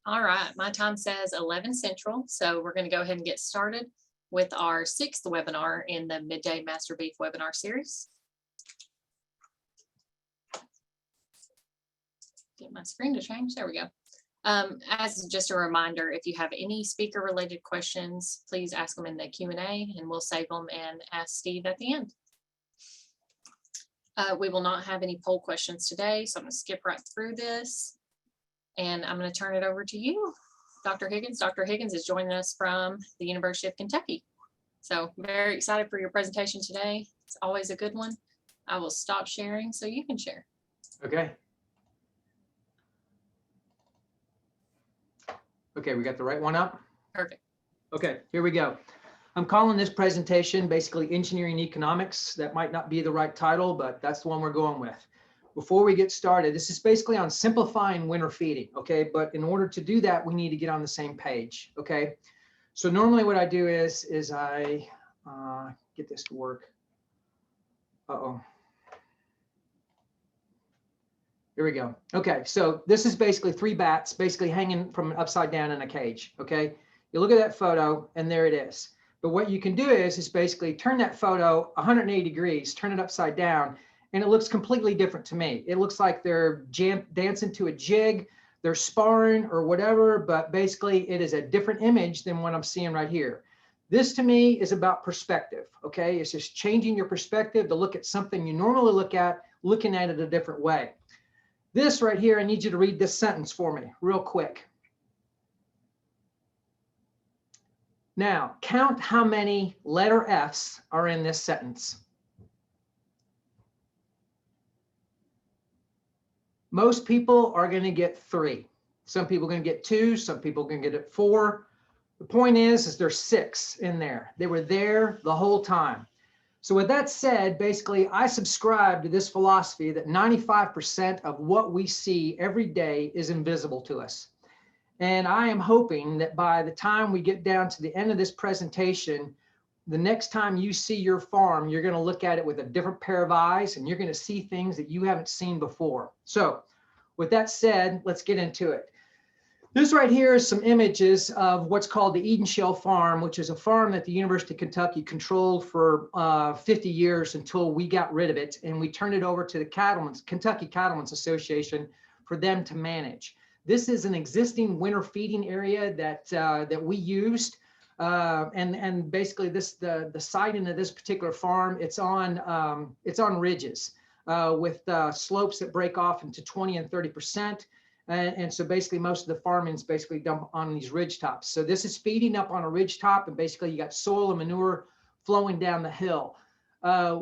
All right, my time says 11 Central, so we're going to go ahead and get started with our sixth webinar in the Midday Master Beef webinar series. Get my screen to change. There we go. As just a reminder, if you have any speaker related questions, please ask them in the Q&A and we'll save them and ask Steve at the end. We will not have any poll questions today, so I'm going to skip right through this. And I'm going to turn it over to you, Dr. Higgins. Dr. Higgins is joining us from the University of Kentucky. So very excited for your presentation today. It's always a good one. I will stop sharing so you can share. Okay. Okay, we got the right one up? Perfect. Okay, here we go. I'm calling this presentation basically Engineering Economics. That might not be the right title, but that's the one we're going with. Before we get started, this is basically on simplifying winter feeding, okay? But in order to do that, we need to get on the same page, okay? So normally what I do is I get this to work. Uh-oh. Here we go. Okay, so this is basically 3 bats basically hanging from upside down in a cage, okay? You look at that photo and there it is. But what you can do is basically turn that photo 180 degrees, turn it upside down, and it looks completely different to me. It looks like they're dancing to a jig, they're sparring or whatever, but basically it is a different image than what I'm seeing right here. This to me is about perspective, okay? It's just changing your perspective to look at something you normally look at, looking at it a different way. This right here, I need you to read this sentence for me real quick. Now, count how many letter F's are in this sentence. Most people are going to get 3. Some people are going to get 2. Some people are going to get 4. The point is there's 6 in there. They were there the whole time. So with that said, basically, I subscribe to this philosophy that 95% of what we see every day is invisible to us. And I am hoping that by the time we get down to the end of this presentation, the next time you see your farm, you're going to look at it with a different pair of eyes and you're going to see things that you haven't seen before. So with that said, let's get into it. This right here is some images of what's called the Eden Shell Farm, which is a farm that the University of Kentucky controlled for 50 years until we got rid of it and we turned it over to the Kentucky Cattlemen's Association for them to manage. This is an existing winter feeding area that we used. And basically the siding of this particular farm, it's on ridges with slopes that break off into 20 and 30%. And so basically most of the farming is basically done on these ridge tops. So this is feeding up on a ridge top and basically you got soil and manure flowing down the hill.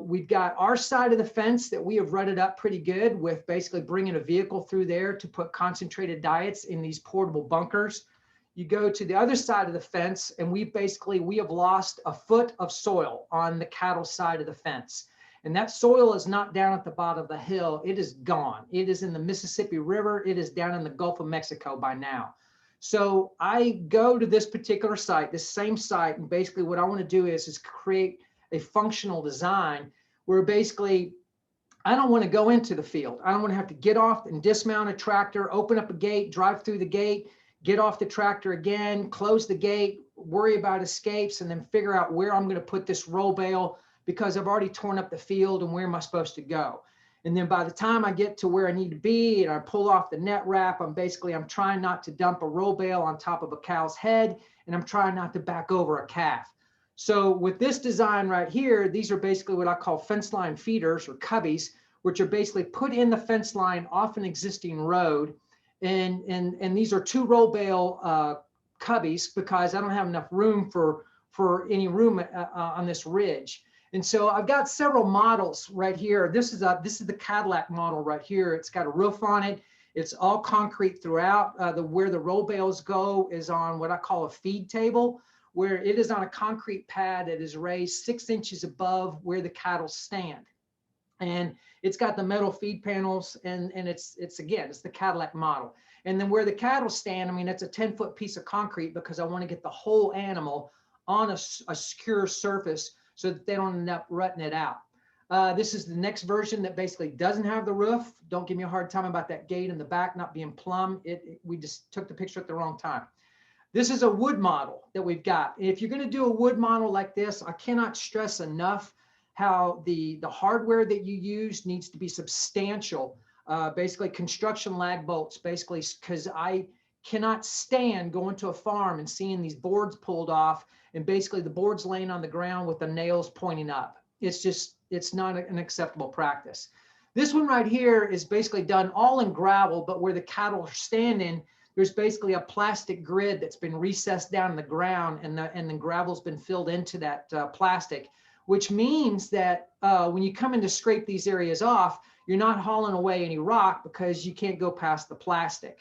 We've got our side of the fence that we have rutted up pretty good with basically bringing a vehicle through there to put concentrated diets in these portable bunkers. You go to the other side of the fence and we have lost a foot of soil on the cattle side of the fence. And that soil is not down at the bottom of the hill. It is gone. It is in the Mississippi River. It is down in the Gulf of Mexico by now. So I go to this particular site, this same site, and basically what I want to do is create a functional design where basically I don't want to go into the field. I don't want to have to get off and dismount a tractor, open up a gate, drive through the gate, get off the tractor again, close the gate, worry about escapes, and then figure out where I'm going to put this roll bale because I've already torn up the field and where am I supposed to go? And then by the time I get to where I need to be and I pull off the net wrap, I'm trying not to dump a roll bale on top of a cow's head, and I'm trying not to back over a calf. So with this design right here, these are basically what I call fence line feeders or cubbies, which are basically put in the fence line off an existing road. And these are 2 roll bale cubbies because I don't have enough room for any room on this ridge. And so I've got several models right here. This is the Cadillac model right here. It's got a roof on it. It's all concrete throughout. Where the roll bales go is on what I call a feed table, where it is on a concrete pad that is raised 6 inches above where the cattle stand. And it's got the metal feed panels and it's the Cadillac model. And then where the cattle stand, I mean, it's a 10-foot piece of concrete because I want to get the whole animal on a secure surface so that they don't end up rutting it out. This is the next version that basically doesn't have the roof. Don't give me a hard time about that gate in the back not being plumb. We just took the picture at the wrong time. This is a wood model that we've got. If you're going to do a wood model like this, I cannot stress enough how the hardware that you use needs to be substantial. Basically construction lag bolts, basically, because I cannot stand going to a farm and seeing these boards pulled off and basically the boards laying on the ground with the nails pointing up. It's not an acceptable practice. This one right here is basically done all in gravel, but where the cattle are standing, there's basically a plastic grid that's been recessed down in the ground, and the gravel's been filled into that plastic, which means that when you come in to scrape these areas off, you're not hauling away any rock because you can't go past the plastic.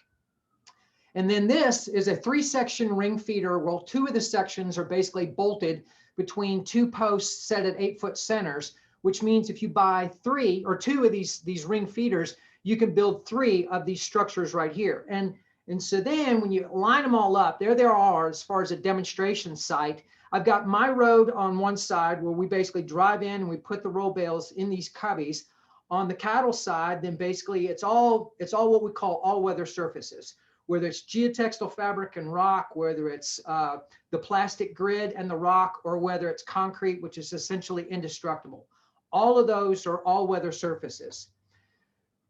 And then this is a 3-section ring feeder. Well, 2 of the sections are basically bolted between 2 posts set at 8-foot centers, which means if you buy 3 or 2 of these ring feeders, you can build 3 of these structures right here. And so then when you line them all up, there they are as far as a demonstration site. I've got my road on one side where we basically drive in and we put the roll bales in these cubbies. On the cattle side, then basically it's all what we call all-weather surfaces, whether it's geotextile fabric and rock, whether it's the plastic grid and the rock, or whether it's concrete, which is essentially indestructible. All of those are all-weather surfaces.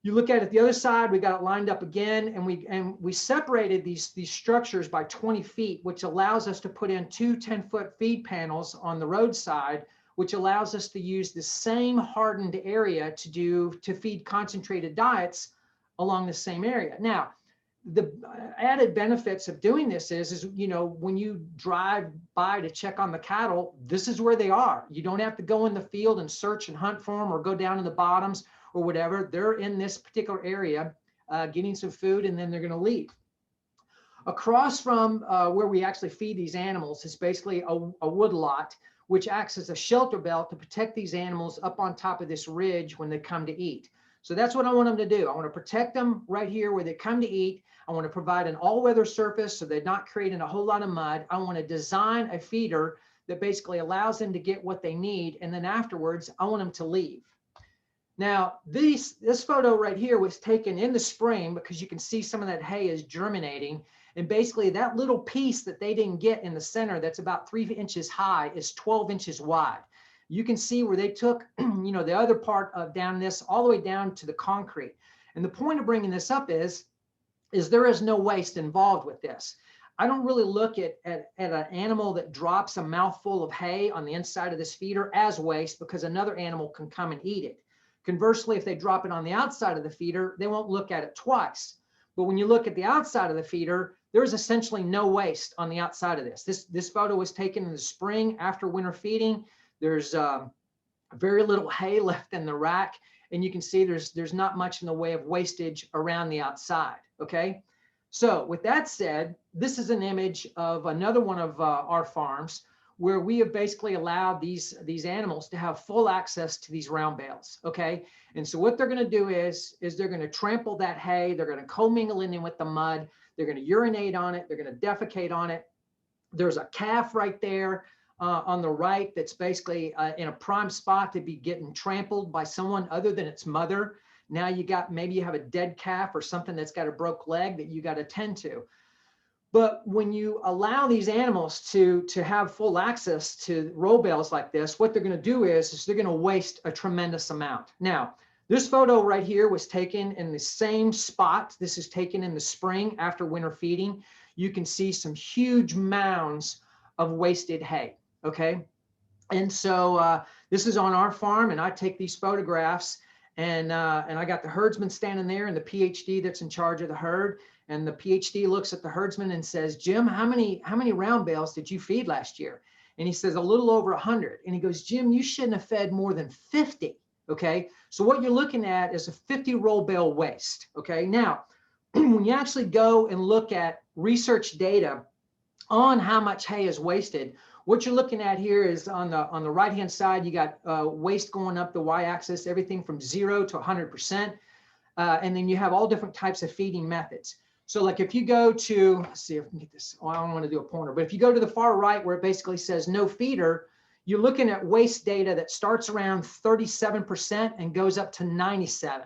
You look at it the other side, we got it lined up again, and we separated these structures by 20 feet, which allows us to put in 2 10-foot feed panels on the roadside, which allows us to use the same hardened area to feed concentrated diets along the same area. Now, the added benefits of doing this is when you drive by to check on the cattle, this is where they are. You don't have to go in the field and search and hunt for them or go down in the bottoms or whatever. They're in this particular area getting some food, and then they're going to leave. Across from where we actually feed these animals is basically a wood lot, which acts as a shelter belt to protect these animals up on top of this ridge when they come to eat. So that's what I want them to do. I want to protect them right here where they come to eat. I want to provide an all-weather surface so they're not creating a whole lot of mud. I want to design a feeder that basically allows them to get what they need. And then afterwards, I want them to leave. Now, this photo right here was taken in the spring because you can see some of that hay is germinating. And basically that little piece that they didn't get in the center that's about 3 inches high is 12 inches wide. You can see where they took, the other part of down this all the way down to the concrete. And the point of bringing this up is there is no waste involved with this. I don't really look at an animal that drops a mouthful of hay on the inside of this feeder as waste, because another animal can come and eat it. Conversely, if they drop it on the outside of the feeder, they won't look at it twice. But when you look at the outside of the feeder, there's essentially no waste on the outside of this. This photo was taken in the spring after winter feeding. There's very little hay left in the rack, and you can see there's not much in the way of wastage around the outside. Okay, so with that said, this is an image of another one of our farms where we have basically allowed these animals to have full access to these round bales. Okay, and so what they're going to do is they're going to trample that hay, they're going to commingle in with the mud, they're going to urinate on it, they're going to defecate on it. There's a calf right there on the right that's basically in a prime spot to be getting trampled by someone other than its mother. Now maybe you have a dead calf or something that's got a broke leg that you got to tend to. But when you allow these animals to have full access to roll bales like this, what they're going to do is they're going to waste a tremendous amount. Now, this photo right here was taken in the same spot. This is taken in the spring after winter feeding. You can see some huge mounds of wasted hay. Okay, and so this is on our farm, and I take these photographs, and I got the herdsman standing there and the PhD that's in charge of the herd. And the PhD looks at the herdsman and says, "Jim, how many round bales did you feed last year?" And he says, "A little over 100. And he goes, "Jim, you shouldn't have fed more than 50. Okay, so what you're looking at is a 50 roll bale waste. Okay, now when you actually go and look at research data on how much hay is wasted, what you're looking at here is on the right hand side, you got waste going up the y-axis, everything from 0 to 100%, and then you have all different types of feeding methods. So like if you go to, let's see if we can get this, oh, I don't want to do a pointer, but if you go to the far right where it basically says no feeder, you're looking at waste data that starts around 37% and goes up to 97.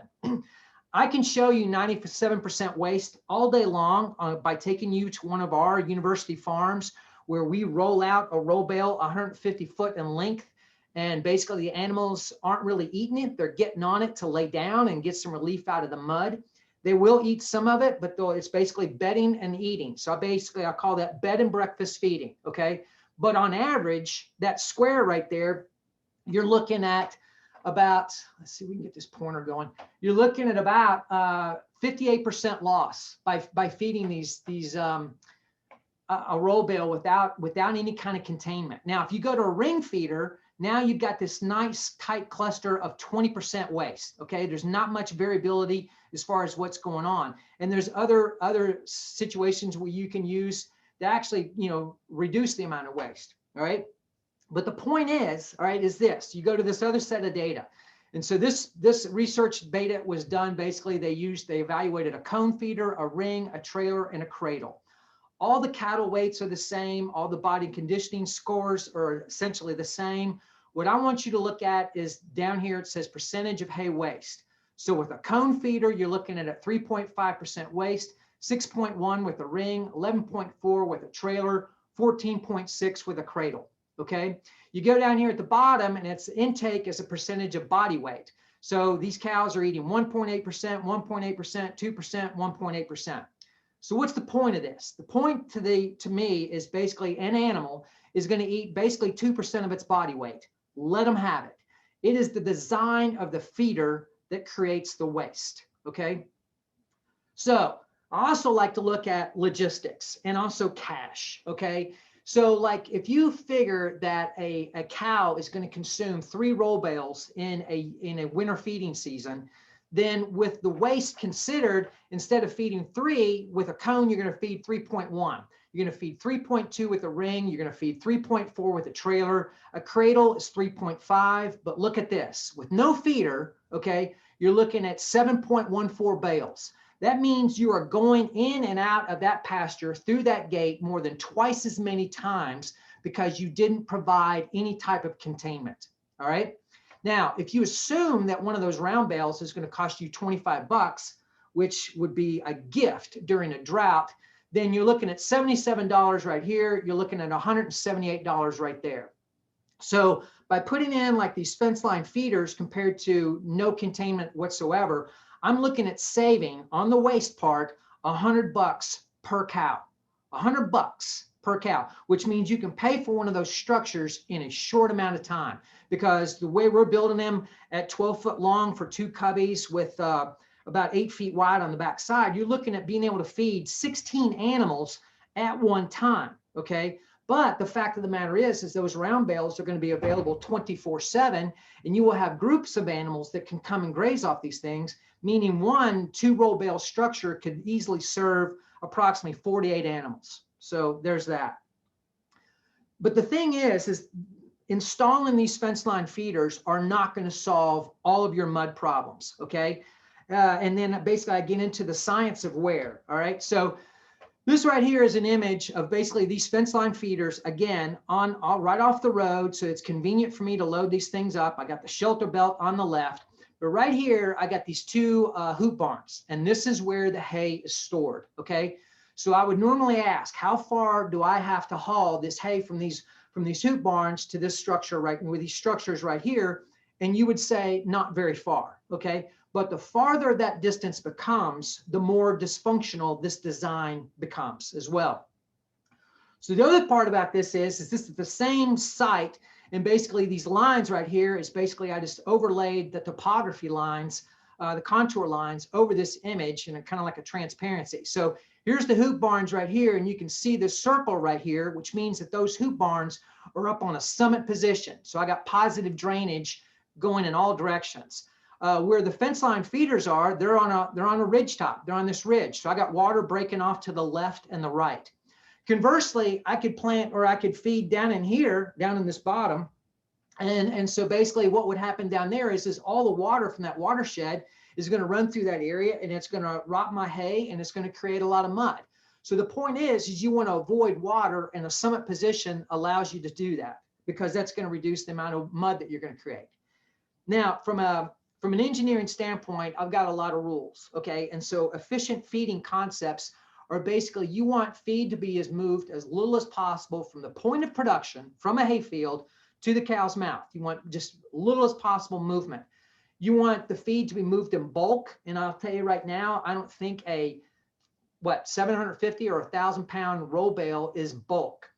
I can show you 97% waste all day long by taking you to one of our university farms where we roll out a roll bale 150 foot in length. And basically the animals aren't really eating it. They're getting on it to lay down and get some relief out of the mud. They will eat some of it, but though it's basically bedding and eating. So I call that bed and breakfast feeding, okay? But on average, that square right there, you're looking at about, let's see if we can get this pointer going. You're looking at about 58% loss by feeding a roll bale without any kind of containment. Now, if you go to a ring feeder, now you've got this nice tight cluster of 20% waste. Okay, there's not much variability as far as what's going on, and there's other situations where you can use to actually reduce the amount of waste. All right, but the point is, all right, is this: you go to this other set of data, and so this research beta was done. Basically, they evaluated a cone feeder, a ring, a trailer, and a cradle. All the cattle weights are the same. All the body conditioning scores are essentially the same. What I want you to look at is down here, it says percentage of hay waste. So with a cone feeder, you're looking at a 3.5% waste, 6.1 with a ring, 11.4 with a trailer, 14.6 with a cradle, okay? You go down here at the bottom and its intake is a percentage of body weight. So these cows are eating 1.8%, 1.8%, 2%, 1.8%. So what's the point of this? The point to me is basically an animal is going to eat basically 2% of its body weight. Let them have it. It is the design of the feeder that creates the waste, okay? So I also like to look at logistics and also cash, okay? So like if you figure that a cow is going to consume 3 roll bales in a winter feeding season, then with the waste considered, instead of feeding 3 with a cone, you're going to feed 3.1. You're going to feed 3.2 with a ring. You're going to feed 3.4 with a trailer. A cradle is 3.5. But look at this. With no feeder, okay, you're looking at 7.14 bales. That means you are going in and out of that pasture through that gate more than twice as many times because you didn't provide any type of containment. All right. Now, if you assume that one of those round bales is going to cost you 25 bucks, which would be a gift during a drought, then you're looking at $77 right here. You're looking at $178 right there. So by putting in like these fence line feeders compared to no containment whatsoever, I'm looking at saving on the waste part 100 bucks per cow, 100 bucks per cow, which means you can pay for one of those structures in a short amount of time, because the way we're building them at 12 foot long for 2 cubbies with about 8 feet wide on the back side, you're looking at being able to feed 16 animals at one time, okay? But the fact of the matter is those round bales are going to be available 24/7, and you will have groups of animals that can come and graze off these things, meaning 2 roll bale structure could easily serve approximately 48 animals. So there's that. But the thing is installing these fence line feeders are not going to solve all of your mud problems, okay? And then basically I get into the science of wear, all right? So this right here is an image of basically these fence line feeders, again, right off the road, so it's convenient for me to load these things up. I got the shelter belt on the left, but right here, I got these 2 hoop barns, and this is where the hay is stored, okay? So I would normally ask, how far do I have to haul this hay from these hoop barns to this structure right, with these structures right here? And you would say not very far, okay? But the farther that distance becomes, the more dysfunctional this design becomes as well. So the other part about this is this is the same site, and basically these lines right here is basically I just overlaid the topography lines, the contour lines over this image, and kind of like a transparency. So here's the hoop barns right here, and you can see this circle right here, which means that those hoop barns are up on a summit position. So I got positive drainage going in all directions. Where the fence line feeders are, they're on a ridge top. They're on this ridge. So I got water breaking off to the left and the right. Conversely, I could plant or I could feed down in here, down in this bottom. And so basically what would happen down there is all the water from that watershed is going to run through that area, and it's going to rot my hay, and it's going to create a lot of mud. So the point is you want to avoid water, and a summit position allows you to do that. because that's going to reduce the amount of mud that you're going to create. Now, from an engineering standpoint, I've got a lot of rules, okay? And so efficient feeding concepts are basically, you want feed to be moved as little as possible from the point of production, from a hayfield to the cow's mouth. You want just little as possible movement. You want the feed to be moved in bulk. And I'll tell you right now, I don't think a 750 or 1,000 pound roll bale is bulk.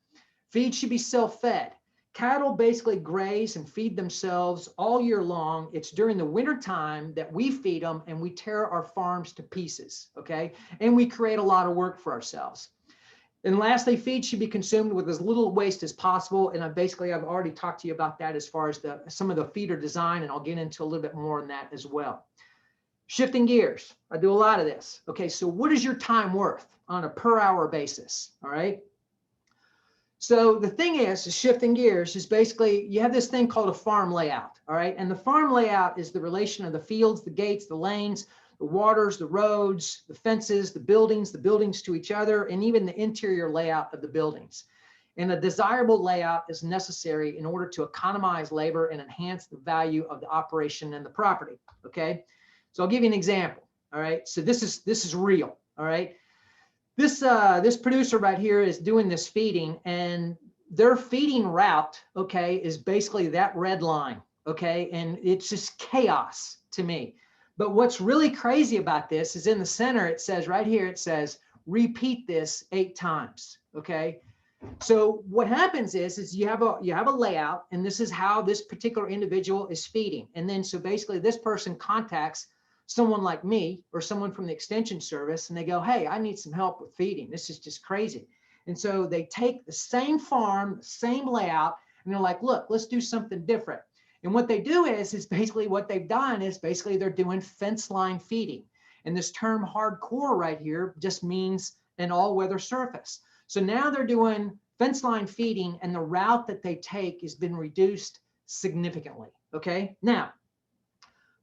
Feed should be self-fed. Cattle basically graze and feed themselves all year long. It's during the winter time that we feed them and we tear our farms to pieces, okay? And we create a lot of work for ourselves. And lastly, feed should be consumed with as little waste as possible. And I've already talked to you about that as far as some of the feeder design, and I'll get into a little bit more on that as well. Shifting gears, I do a lot of this. Okay, so what is your time worth on a per hour basis, all right? So the thing is shifting gears is basically, you have this thing called a farm layout, all right? And the farm layout is the relation of the fields, the gates, the lanes, the waters, the roads, the fences, the buildings to each other, and even the interior layout of the buildings. And a desirable layout is necessary in order to economize labor and enhance the value of the operation and the property, okay? So I'll give you an example, all right? So this is real, all right? This producer right here is doing this feeding, and their feeding route, okay, is basically that red line, okay? And it's just chaos to me. But what's really crazy about this is in the center, it says right here, it says, repeat this 8 times, okay? So what happens is you have a layout, and this is how this particular individual is feeding. And then so basically this person contacts someone like me or someone from the extension service, and they go, hey, I need some help with feeding. This is just crazy. And so they take the same farm, the same layout, and they're like, look, let's do something different. And what they do is basically what they've done is basically they're doing fence line feeding. And this term hardcore right here just means an all-weather surface. So now they're doing fence line feeding, and the route that they take has been reduced significantly, okay? Now,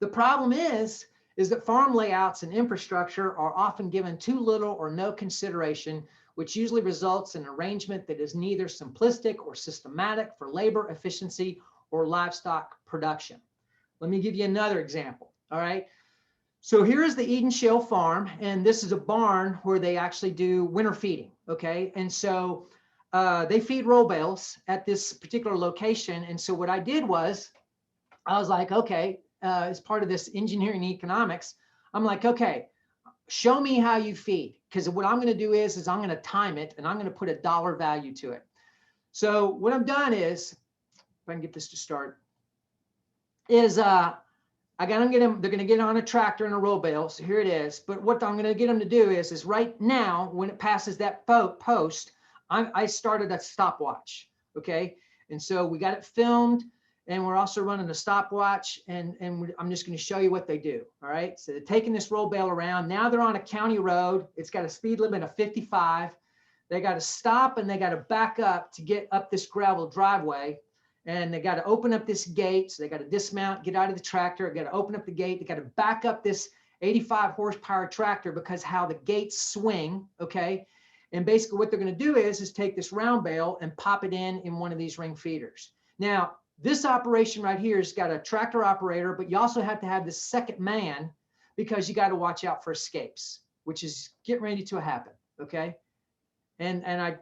the problem is that farm layouts and infrastructure are often given too little or no consideration, which usually results in an arrangement that is neither simplistic or systematic for labor efficiency or livestock production. Let me give you another example, all right? So here's the Eden Shale Farm, and this is a barn where they actually do winter feeding, okay? And so they feed roll bales at this particular location. And so what I did was, I was like, okay, as part of this engineering economics, I'm like, okay, show me how you feed. Because what I'm going to do is I'm going to time it, and I'm going to put a dollar value to it. So what I've done is, if I can get this to start, is I got them, they're going to get on a tractor and a roll bale. So here it is. But what I'm going to get them to do is right now, when it passes that post, I started a stopwatch. Okay. And so we got it filmed, and we're also running a stopwatch, and I'm just going to show you what they do. All right. So they're taking this roll bale around. Now they're on a county road. It's got a speed limit of 55. They got to stop, and they got to back up to get up this gravel driveway. And they got to open up this gate. So they got to dismount, get out of the tractor, got to open up the gate. They got to back up this 85 horsepower tractor because how the gates swing. Okay. And basically what they're going to do is take this round bale and pop it in one of these ring feeders. Now, this operation right here has got a tractor operator, but you also have to have this second man because you got to watch out for escapes, which is getting ready to happen. Okay. And I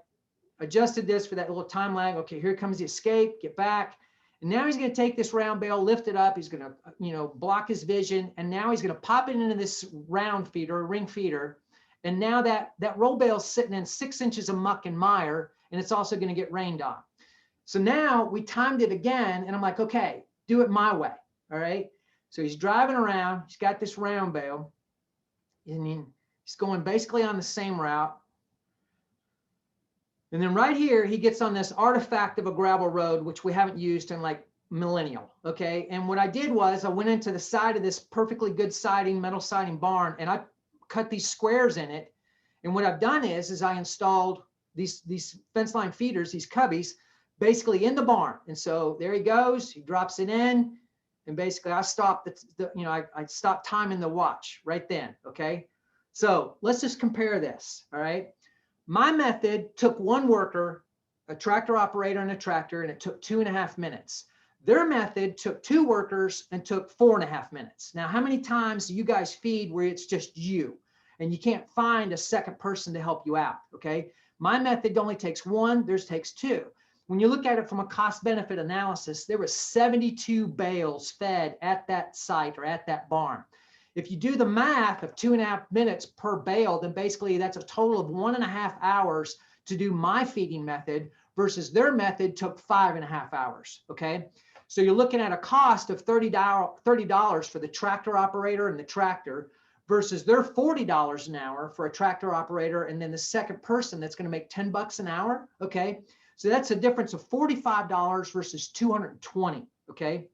adjusted this for that little time lag. Okay, here comes the escape, get back. And now he's going to take this round bale, lift it up. He's going to, block his vision. And now he's going to pop it into this round feeder, ring feeder. And now that roll bale is sitting in 6 inches of muck and mire, and it's also going to get rained on. So now we timed it again, and I'm like, okay, do it my way. All right. So he's driving around. He's got this round bale, and he's going basically on the same route. And then right here, he gets on this artifact of a gravel road, which we haven't used in like millennial. Okay. And what I did was I went into the side of this perfectly good siding, metal siding barn, and I cut these squares in it. And what I've done is I installed these fence line feeders, these cubbies, basically in the barn. And so there he goes, he drops it in. And basically I stopped I stopped timing the watch right then. Okay. So let's just compare this. All right. My method took one worker a tractor operator and a tractor, and it took 2.5 minutes. Their method took 2 workers and took 4.5 minutes. Now, how many times do you guys feed where it's just you and you can't find a second person to help you out? Okay. My method only takes 1, theirs takes 2. When you look at it from a cost benefit analysis, there were 72 bales fed at that site or at that barn. If you do the math of 2.5 minutes per bale, then basically that's a total of 1.5 hours to do my feeding method versus their method took 5.5 hours. Okay. So you're looking at a cost of $30 for the tractor operator and the tractor versus their $40 an hour for a tractor operator. And then the second person that's going to make $10 an hour. Okay. So that's a difference of $45 versus $220. Okay.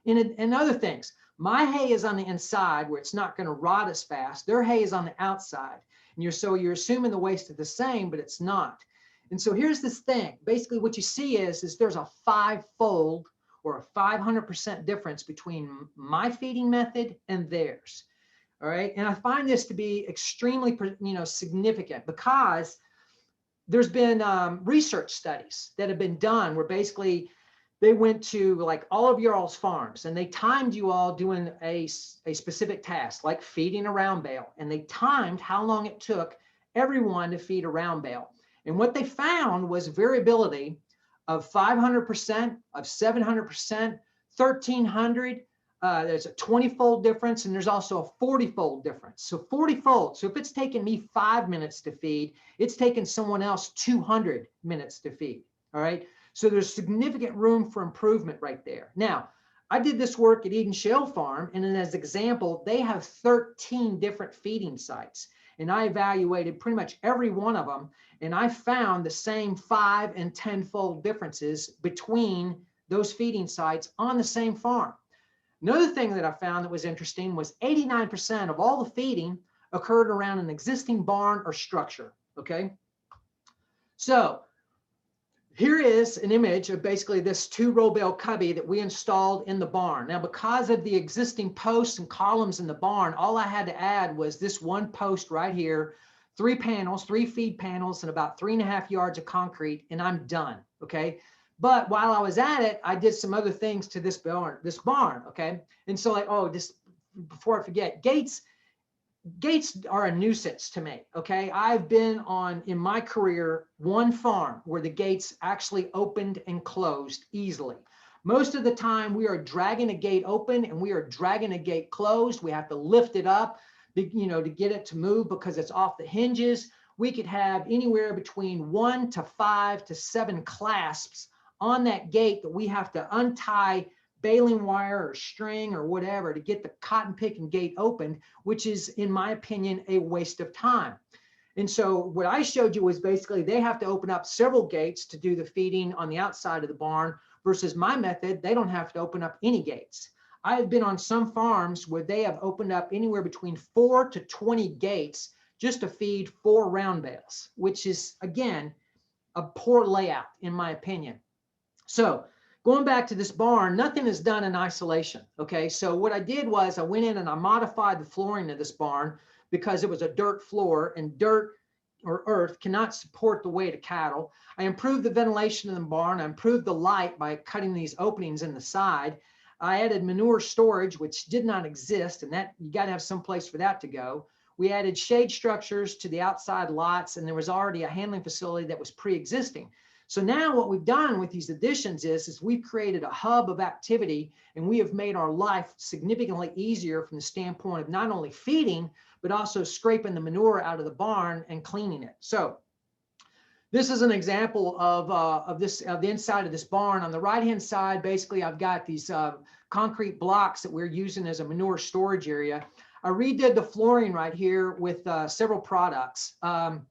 And other things, my hay is on the inside where it's not going to rot as fast. Their hay is on the outside. And you're assuming the waste is the same, but it's not. And so here's this thing. Basically what you see is there's a 5-fold or a 500% difference between my feeding method and theirs. All right. And I find this to be extremely, significant because there's been research studies that have been done where basically they went to like all of your all's farms and they timed you all doing a specific task like feeding a round bale, and they timed how long it took everyone to feed a round bale. And what they found was variability of 500%, of 700%, 1,300. There's a 20-fold difference, and there's also a 40-fold difference. So 40-fold. So if it's taken me 5 minutes to feed, it's taken someone else 200 minutes to feed. All right. So there's significant room for improvement right there. Now, I did this work at Eden Shale Farm, and as an example, they have 13 different feeding sites. And I evaluated pretty much every one of them, and I found the same 5 and 10-fold differences between those feeding sites on the same farm. Another thing that I found that was interesting was 89% of all the feeding occurred around an existing barn or structure. Okay. So here is an image of basically this 2-row bale cubby that we installed in the barn. Now, because of the existing posts and columns in the barn, all I had to add was this one post right here, 3 panels, 3 feed panels, and about 3.5 yards of concrete, and I'm done. Okay. But while I was at it, I did some other things to this barn. Okay. And so before I forget, gates are a nuisance to me. Okay. I've been on, in my career, one farm where the gates actually opened and closed easily. Most of the time we are dragging a gate open and we are dragging a gate closed. We have to lift it up, to get it to move because it's off the hinges. We could have anywhere between 1 to 5 to 7 clasps on that gate that we have to untie baling wire or string or whatever to get the cotton picking gate opened, which is, in my opinion, a waste of time. And so what I showed you was basically they have to open up several gates to do the feeding on the outside of the barn versus my method, they don't have to open up any gates. I have been on some farms where they have opened up anywhere between 4 to 20 gates just to feed 4 round bales, which is, again, a poor layout, in my opinion. So going back to this barn, nothing is done in isolation. Okay. So what I did was I went in and I modified the flooring of this barn because it was a dirt floor, and dirt or earth cannot support the weight of cattle. I improved the ventilation in the barn. I improved the light by cutting these openings in the side. I added manure storage, which did not exist, and that you got to have some place for that to go. We added shade structures to the outside lots, and there was already a handling facility that was pre-existing. So now what we've done with these additions is we've created a hub of activity, and we have made our life significantly easier from the standpoint of not only feeding, but also scraping the manure out of the barn and cleaning it. So this is an example of the inside of this barn. On the right-hand side, basically, I've got these concrete blocks that we're using as a manure storage area. I redid the flooring right here with several products. And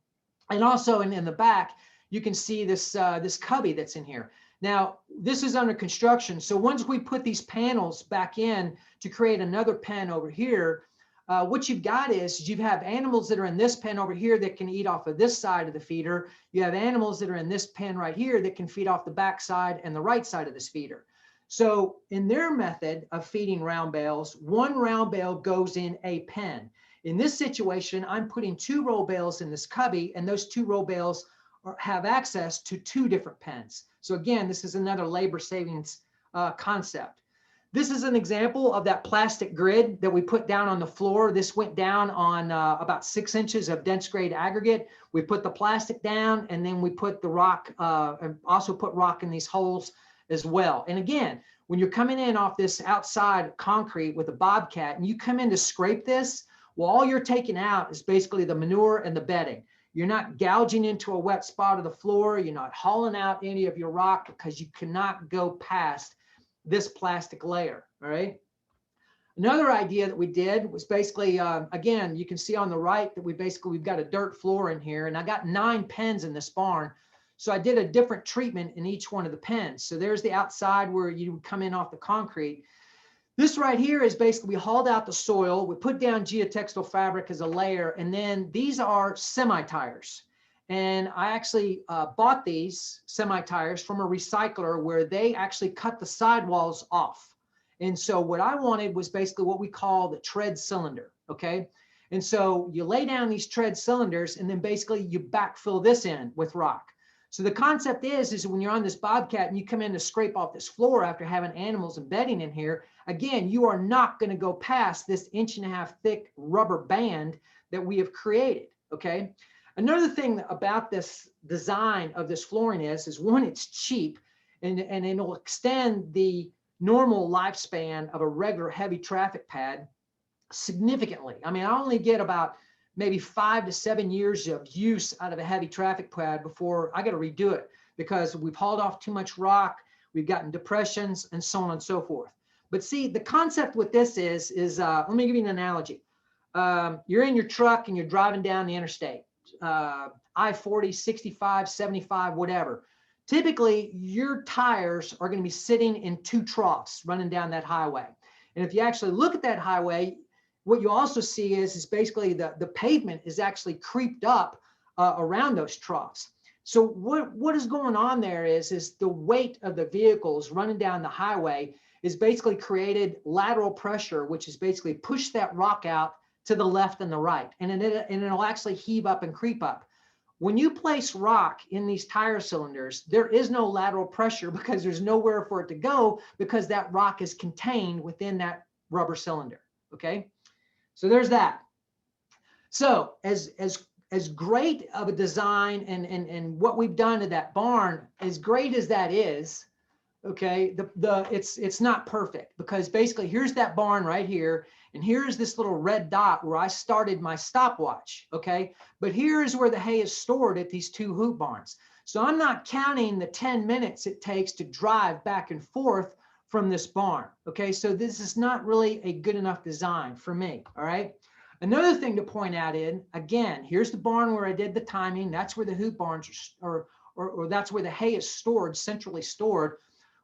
also in the back, you can see this cubby that's in here. Now, this is under construction. So once we put these panels back in to create another pen over here, what you've got is you have animals that are in this pen over here that can eat off of this side of the feeder. You have animals that are in this pen right here that can feed off the back side and the right side of this feeder. So in their method of feeding round bales, 1 round bale goes in a pen. In this situation, I'm putting 2 roll bales in this cubby, and those 2 roll bales or have access to 2 different pens. So again, this is another labor savings concept. This is an example of that plastic grid that we put down on the floor. This went down on about 6 inches of dense grade aggregate. We put the plastic down, and then we put the rock, and also put rock in these holes as well. And again, when you're coming in off this outside concrete with a bobcat and you come in to scrape this, well, all you're taking out is basically the manure and the bedding. You're not gouging into a wet spot of the floor. You're not hauling out any of your rock because you cannot go past this plastic layer. All right. Another idea that we did was basically, again, you can see on the right that we've got a dirt floor in here, and I got 9 pens in this barn. So I did a different treatment in each one of the pens. So there's the outside where you would come in off the concrete. This right here is basically, we hauled out the soil, we put down geotextile fabric as a layer, and then these are semi-tires. And I actually bought these semi-tires from a recycler where they actually cut the sidewalls off. And so what I wanted was basically what we call the tread cylinder, okay? And so you lay down these tread cylinders and then basically you backfill this in with rock. So the concept is when you're on this bobcat and you come in to scrape off this floor after having animals and bedding in here, again, you are not going to go past this 1.5 inch thick rubber band that we have created, okay? Another thing about this design of this flooring is one, it's cheap, and it'll extend the normal lifespan of a regular heavy traffic pad significantly. I mean, I only get about maybe 5 to 7 years of use out of a heavy traffic pad before I got to redo it because we've hauled off too much rock, we've gotten depressions, and so on and so forth. But see, the concept with this is let me give you an analogy. You're in your truck and you're driving down the interstate. I-40, 65, 75, whatever. Typically, your tires are going to be sitting in 2 troughs running down that highway. And if you actually look at that highway, what you also see is basically the pavement is actually creeped up around those troughs. So what is going on there is the weight of the vehicles running down the highway is basically created lateral pressure, which is basically push that rock out to the left and the right, and it'll actually heave up and creep up. When you place rock in these tire cylinders, there is no lateral pressure because there's nowhere for it to go because that rock is contained within that rubber cylinder, okay? So there's that. So as great of a design and what we've done to that barn, as great as that is, okay, it's not perfect because basically here's that barn right here, and here's this little red dot where I started my stopwatch, okay? But here's where the hay is stored at these 2 hoop barns. So I'm not counting the 10 minutes it takes to drive back and forth from this barn, okay? So this is not really a good enough design for me, all right? Another thing to point out again, here's the barn where I did the timing. That's where the hoop barns are, or that's where the hay is stored, centrally stored.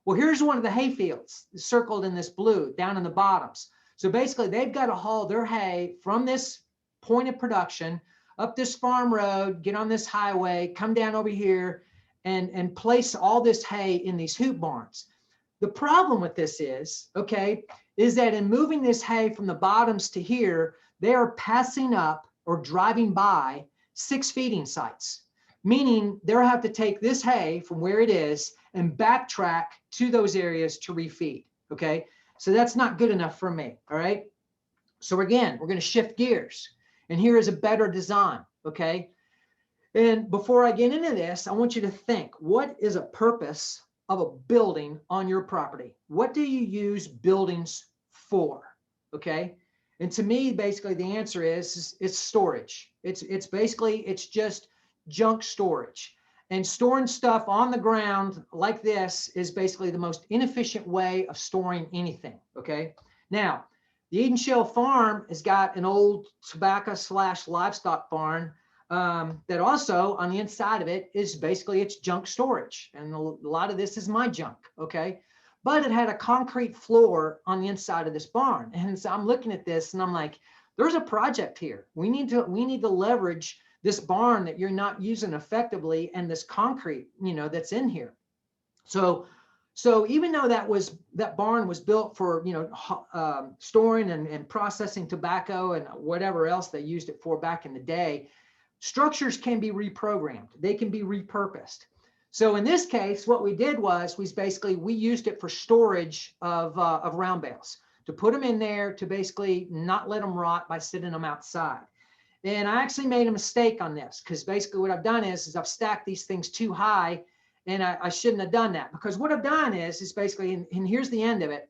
Well, here's one of the hay fields circled in this blue down in the bottoms. So basically they've got to haul their hay from this point of production up this farm road, get on this highway, come down over here and place all this hay in these hoop barns. The problem with this is that in moving this hay from the bottoms to here, they are passing up or driving by 6 feeding sites, meaning they'll have to take this hay from where it is and backtrack to those areas to refeed, okay? So that's not good enough for me, all right? So again, we're gonna shift gears, and here is a better design, okay? And before I get into this, I want you to think, what is a purpose of a building on your property? What do you use buildings for, okay? And to me, basically the answer is it's storage. It's basically, it's just junk storage. And storing stuff on the ground like this is basically the most inefficient way of storing anything, okay? Now, the Eden Shale Farm has got an old tobacco/livestock barn that also on the inside of it is basically it's junk storage. And a lot of this is my junk, okay? But it had a concrete floor on the inside of this barn. And so I'm looking at this and I'm like, there's a project here. We need to leverage this barn that you're not using effectively and this concrete, that's in here. So even though that barn was built for, storing and processing tobacco and whatever else they used it for back in the day, structures can be reprogrammed. They can be repurposed. So in this case, what we did was basically we used it for storage of round bales, to put them in there to basically not let them rot by sitting them outside. And I actually made a mistake on this, because basically what I've done is I've stacked these things too high, and I shouldn't have done that, because what I've done is basically, and here's the end of it,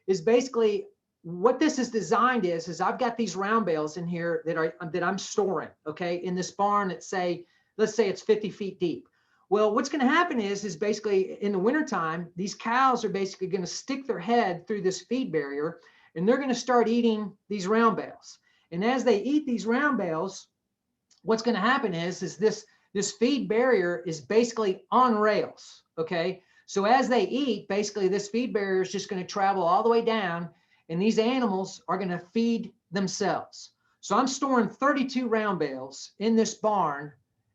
is basically what this is designed is I've got these round bales in here that I'm storing, okay, in this barn that let's say it's 50 feet deep. Well, what's going to happen is basically in the wintertime, these cows are basically going to stick their head through this feed barrier, and they're going to start eating these round bales. And as they eat these round bales, what's going to happen is this feed barrier is basically on rails, okay? So as they eat, basically this feed barrier is just going to travel all the way down, and these animals are going to feed themselves. So I'm storing 32 round bales in this barn,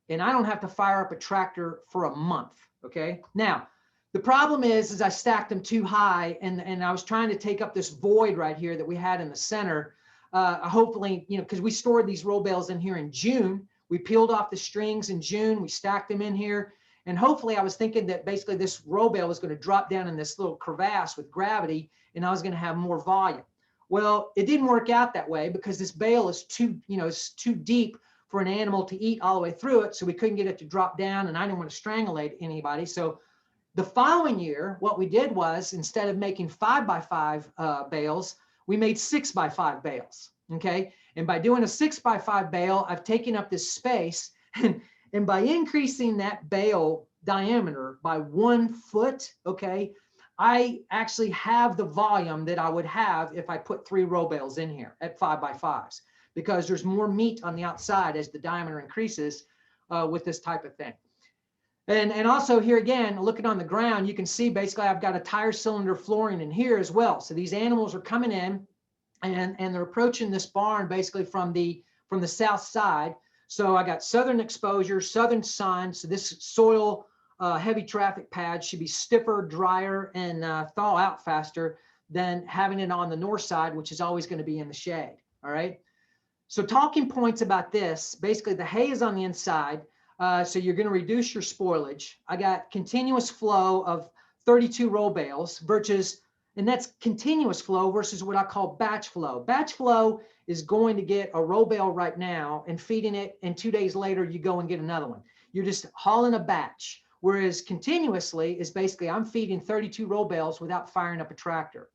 and I don't have to fire up a tractor for a month, okay? Now, the problem is I stacked them too high, and I was trying to take up this void right here that we had in the center. Hopefully, because we stored these roll bales in here in June. We peeled off the strings in June. We stacked them in here. And hopefully I was thinking that basically this roll bale was going to drop down in this little crevasse with gravity, and I was going to have more volume. Well, it didn't work out that way, because this bale is it's too deep for an animal to eat all the way through it. So we couldn't get it to drop down, and I didn't want to strangulate anybody. So the following year, what we did was, instead of making 5x5 bales, we made 6x5 bales, okay? And by doing a 6x5 bale, I've taken up this space, and by increasing that bale diameter by 1 foot, okay, I actually have the volume that I would have if I put 3 row bales in here at 5x5s, because there's more meat on the outside as the diameter increases with this type of thing. And also here again, looking on the ground, you can see basically I've got a tire cylinder flooring in here as well. So these animals are coming in, and they're approaching this barn basically from the south side. So I got southern exposure, southern sun. So this soil heavy traffic pad should be stiffer, drier, and thaw out faster than having it on the north side, which is always going to be in the shade. All right. So talking points about this, basically the hay is on the inside. So you're going to reduce your spoilage. I got continuous flow of 32 roll bales and that's continuous flow versus what I call batch flow. Batch flow is going to get a roll bale right now and feeding it, and 2 days later you go and get another one. You're just hauling a batch. Whereas continuously is basically I'm feeding 32 roll bales without firing up a tractor.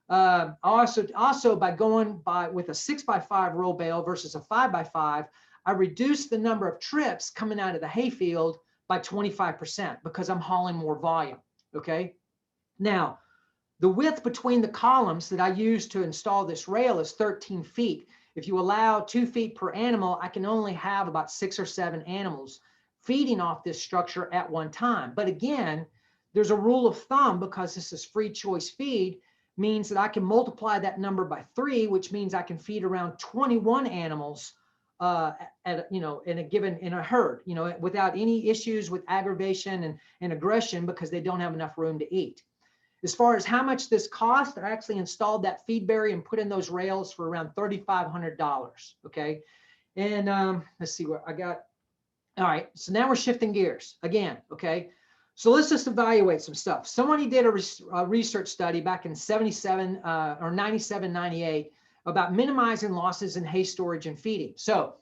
Also by going with a 6x5 roll bale versus a 5x5, I reduced the number of trips coming out of the hayfield by 25% because I'm hauling more volume, okay? Now, the width between the columns that I use to install this rail is 13 feet. If you allow 2 feet per animal, I can only have about 6 or 7 animals feeding off this structure at one time. But again, there's a rule of thumb, because this is free choice feed, means that I can multiply that number by 3, which means I can feed around 21 animals in a herd, without any issues with aggravation and aggression, because they don't have enough room to eat. As far as how much this cost, I actually installed that feed barrier and put in those rails for around $3,500. Okay. And let's see what I got. All right. So now we're shifting gears again. Okay. So let's just evaluate some stuff. Somebody did a research study back in 77 or 97, 98 about minimizing losses in hay storage and feeding. So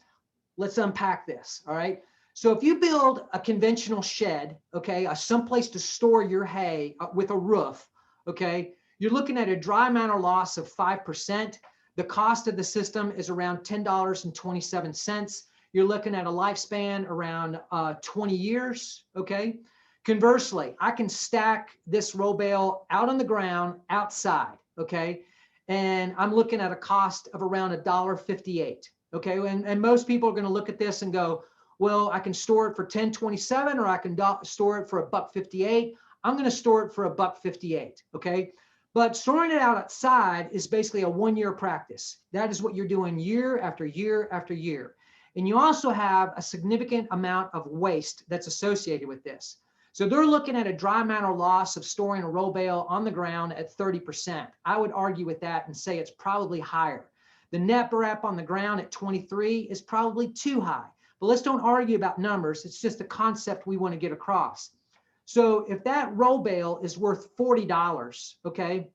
let's unpack this. All right. So if you build a conventional shed, okay, someplace to store your hay with a roof, okay, you're looking at a dry matter loss of 5%. The cost of the system is around $10.27. You're looking at a lifespan around 20 years, okay? Conversely, I can stack this roll bale out on the ground outside, okay? And I'm looking at a cost of around $1.58, okay? And most people are going to look at this and go, well, I can store it for $10.27 or I can store it for $1.58. I'm going to store it for $1.58, okay? But storing it out outside is basically a 1-year practice. That is what you're doing year after year after year. And you also have a significant amount of waste that's associated with this. So they're looking at a dry matter loss of storing a roll bale on the ground at 30%. I would argue with that and say it's probably higher. The net BRAP on the ground at 23 is probably too high. but let's don't argue about numbers. It's just a concept we want to get across. So if that roll bale is worth $40, okay,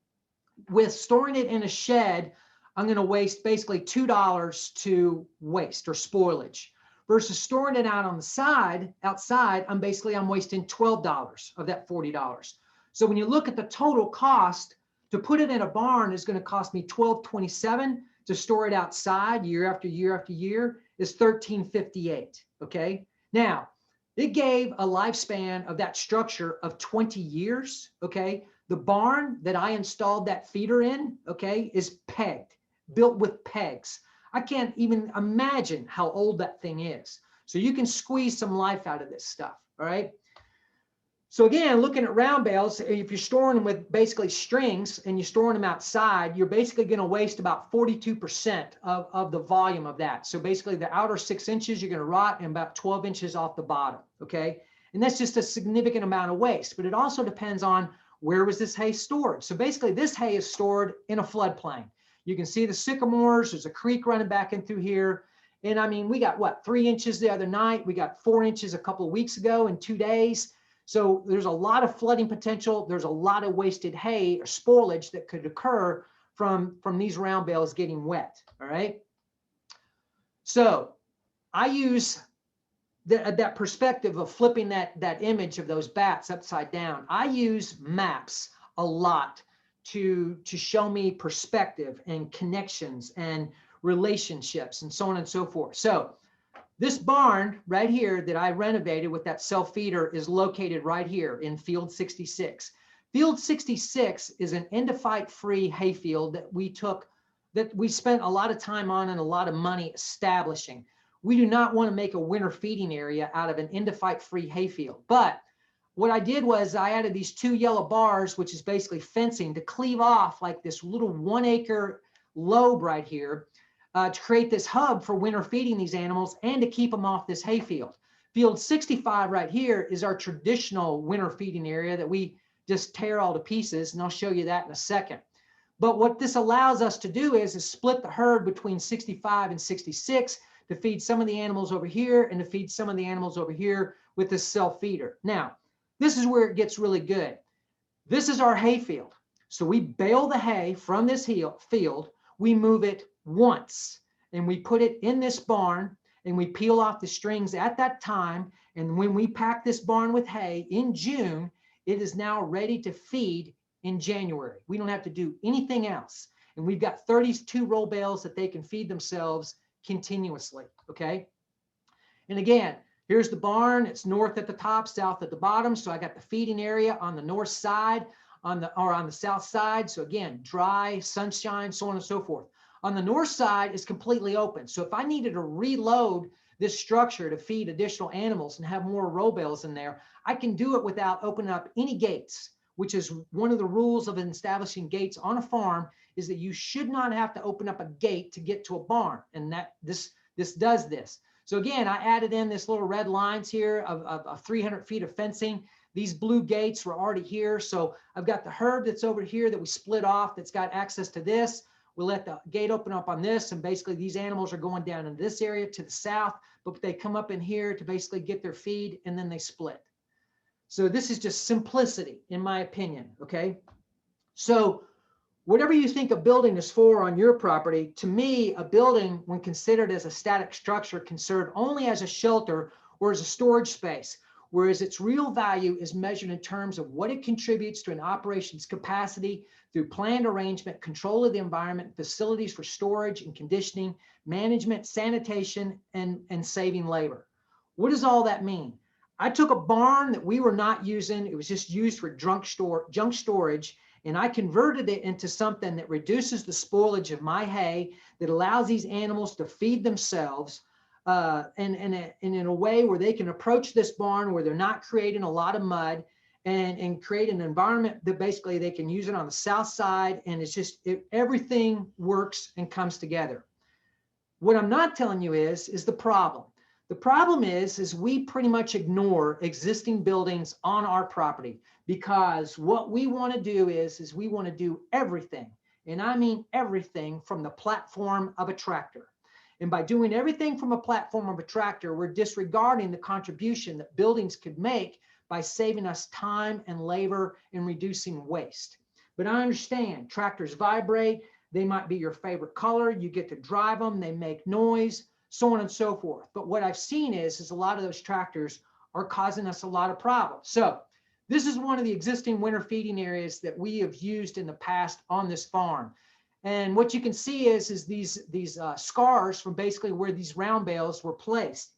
with storing it in a shed, I'm going to waste basically $2 to waste or spoilage, versus storing it out on the side, outside, I'm wasting $12 of that $40. So when you look at the total cost, to put it in a barn is going to cost me $12.27. To store it outside year after year after year is $13.58. Okay. Now, it gave a lifespan of that structure of 20 years. Okay. The barn that I installed that feeder in, okay, is pegged, built with pegs. I can't even imagine how old that thing is. So you can squeeze some life out of this stuff. All right. So again, looking at round bales, if you're storing them with basically strings and you're storing them outside, you're basically going to waste about 42% of the volume of that. So basically the outer 6 inches, you're going to rot, and about 12 inches off the bottom. Okay. And that's just a significant amount of waste, but it also depends on where was this hay stored. So basically this hay is stored in a floodplain. You can see the sycamores, there's a creek running back in through here. And I mean, we got what, 3 inches the other night. We got 4 inches a couple of weeks ago in 2 days. So there's a lot of flooding potential. There's a lot of wasted hay or spoilage that could occur from these round bales getting wet. All right. So I use that perspective of flipping that image of those bats upside down. I use maps a lot to show me perspective and connections and relationships and so on and so forth. So this barn right here that I renovated with that self feeder is located right here in field 66. Field 66 is an endophyte free hayfield that we spent a lot of time on and a lot of money establishing. We do not want to make a winter feeding area out of an endophyte free hayfield. But what I did was I added these 2 yellow bars, which is basically fencing, to cleave off like this little 1 acre lobe right here, to create this hub for winter feeding these animals and to keep them off this hayfield. Field 65 right here is our traditional winter feeding area that we just tear all to pieces, and I'll show you that in a second. But what this allows us to do is split the herd between 65 and 66 to feed some of the animals over here and to feed some of the animals over here with this self feeder. Now, this is where it gets really good. This is our hayfield. So we bale the hay from this field, we move it once, and we put it in this barn, and we peel off the strings at that time. And when we pack this barn with hay in June, it is now ready to feed in January. We don't have to do anything else. And we've got 32 roll bales that they can feed themselves continuously. Okay. And again, here's the barn. It's north at the top, south at the bottom. So I got the feeding area on the north side, on the south side. So again, dry, sunshine, so on and so forth. On the north side is completely open. So if I needed to reload this structure to feed additional animals and have more roll bales in there, I can do it without opening up any gates, which is one of the rules of establishing gates on a farm, is that you should not have to open up a gate to get to a barn. And that this does this. So again, I added in this little red lines here of 300 feet of fencing. These blue gates were already here. So I've got the herd that's over here that we split off that's got access to this. We'll let the gate open up on this, and basically these animals are going down in this area to the south, but they come up in here to basically get their feed, and then they split. So this is just simplicity, in my opinion, okay? So whatever you think a building is for on your property, to me, a building, when considered as a static structure, can serve only as a shelter or as a storage space, whereas its real value is measured in terms of what it contributes to an operation's capacity through planned arrangement, control of the environment, facilities for storage and conditioning, management, sanitation, and saving labor. What does all that mean? I took a barn that we were not using. It was just used for junk storage, and I converted it into something that reduces the spoilage of my hay, that allows these animals to feed themselves, and in a way where they can approach this barn where they're not creating a lot of mud, and create an environment that basically they can use it on the south side. And it's just, everything works and comes together. What I'm not telling you is the problem. The problem is we pretty much ignore existing buildings on our property, because what we want to do is we want to do everything. And I mean everything from the platform of a tractor. And by doing everything from a platform of a tractor, we're disregarding the contribution that buildings could make by saving us time and labor and reducing waste. But I understand tractors vibrate. They might be your favorite color. You get to drive them. They make noise, so on and so forth. But what I've seen is a lot of those tractors are causing us a lot of problems. So this is one of the existing winter feeding areas that we have used in the past on this farm. And what you can see is these scars from basically where these round bales were placed,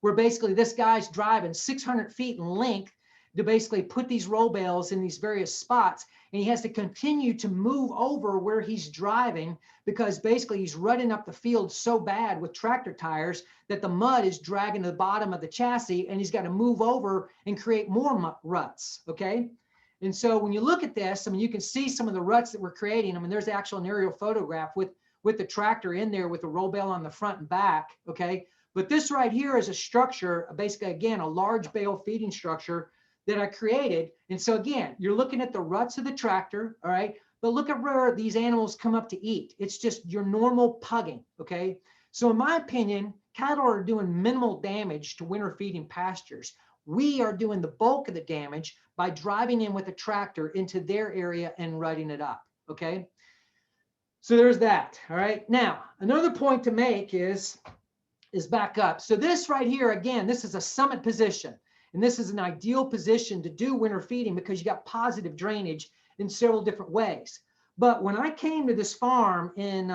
where basically this guy's driving 600 feet in length to basically put these roll bales in these various spots. And he has to continue to move over where he's driving because basically he's running up the field so bad with tractor tires that the mud is dragging to the bottom of the chassis, and he's got to move over and create more ruts, okay? And so when you look at this, I mean, you can see some of the ruts that we're creating. I mean, there's actually an aerial photograph with the tractor in there with the roll bale on the front and back, okay? But this right here is a structure, basically, again, a large bale feeding structure that I created. And so again, you're looking at the ruts of the tractor, all right? But look at where these animals come up to eat. It's just your normal pugging, okay? So in my opinion, cattle are doing minimal damage to winter feeding pastures. We are doing the bulk of the damage by driving in with a tractor into their area and rutting it up, okay? So there's that, all right? Now, another point to make is back up. So this right here, again, this is a summit position. And this is an ideal position to do winter feeding because you got positive drainage in several different ways. But when I came to this farm in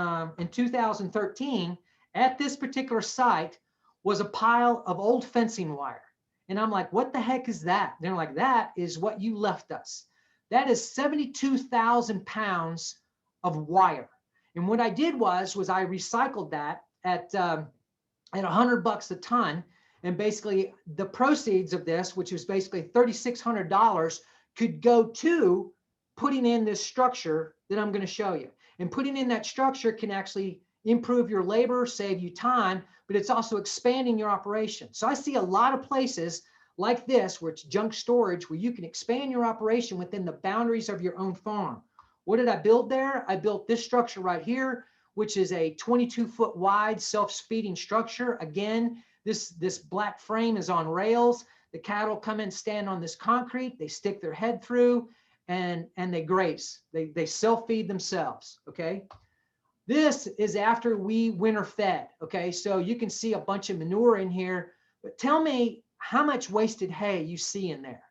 2013, at this particular site was a pile of old fencing wire. And I'm like, what the heck is that? They're like, that is what you left us. That is 72,000 pounds of wire. And what I did was I recycled that at $100 a ton. And basically the proceeds of this, which was basically $3,600, could go to putting in this structure that I'm going to show you. And putting in that structure can actually improve your labor, save you time, but it's also expanding your operation. So I see a lot of places like this where it's junk storage, where you can expand your operation within the boundaries of your own farm. What did I build there? I built this structure right here, which is a 22-foot wide self-feeding structure. Again, this black frame is on rails. The cattle come and stand on this concrete. They stick their head through and they graze. They self-feed themselves, okay? This is after we winter fed, okay? So you can see a bunch of manure in here, but tell me how much wasted hay you see in there.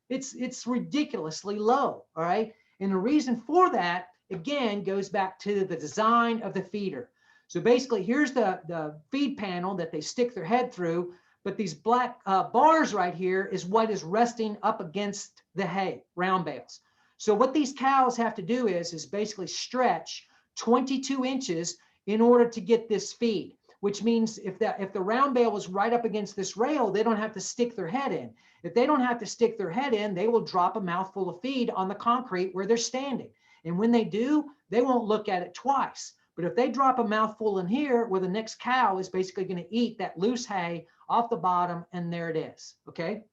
It's ridiculously low, all right? And the reason for that, again, goes back to the design of the feeder. So basically, here's the feed panel that they stick their head through, but these black bars right here is what is resting up against the hay, round bales. So what these cows have to do is basically stretch 22 inches in order to get this feed, which means if the round bale was right up against this rail, they don't have to stick their head in. If they don't have to stick their head in, they will drop a mouthful of feed on the concrete where they're standing. And when they do, they won't look at it twice. But if they drop a mouthful in here, where the next cow is basically going to eat that loose hay off the bottom, and there it is, okay?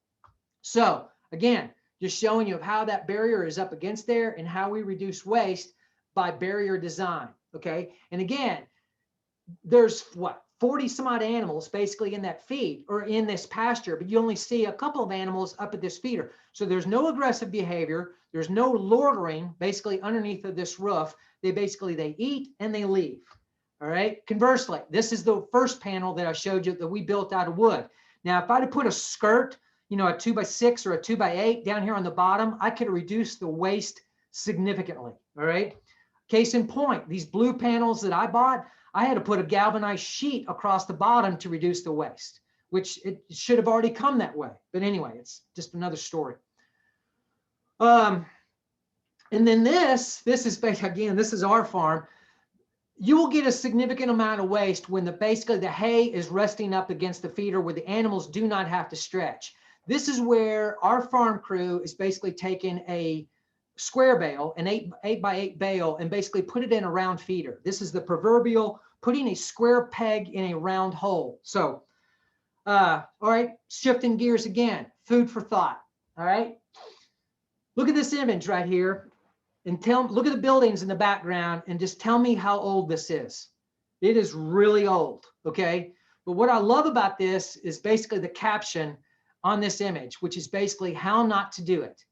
So again, just showing you how that barrier is up against there and how we reduce waste by barrier design, okay? And again, there's what, 40 some odd animals basically in that feed or in this pasture, but you only see a couple of animals up at this feeder. So there's no aggressive behavior. There's no loitering basically underneath of this roof. They eat and they leave. All right. Conversely, this is the first panel that I showed you that we built out of wood. Now, if I'd have put a skirt, a 2x6 or a 2x8 down here on the bottom, I could reduce the waste significantly. All right. Case in point, these blue panels that I bought, I had to put a galvanized sheet across the bottom to reduce the waste, which it should have already come that way. But anyway, it's just another story. And then this is again, this is our farm. You will get a significant amount of waste when basically the hay is resting up against the feeder where the animals do not have to stretch. This is where our farm crew is basically taking a square bale, an 8x8 bale, and basically put it in a round feeder. This is the proverbial putting a square peg in a round hole. So, all right, shifting gears again, food for thought. All right, look at this image right here, and look at the buildings in the background, and just tell me how old this is. It is really old, okay? But what I love about this is basically the caption on this image, which is basically how not to do it.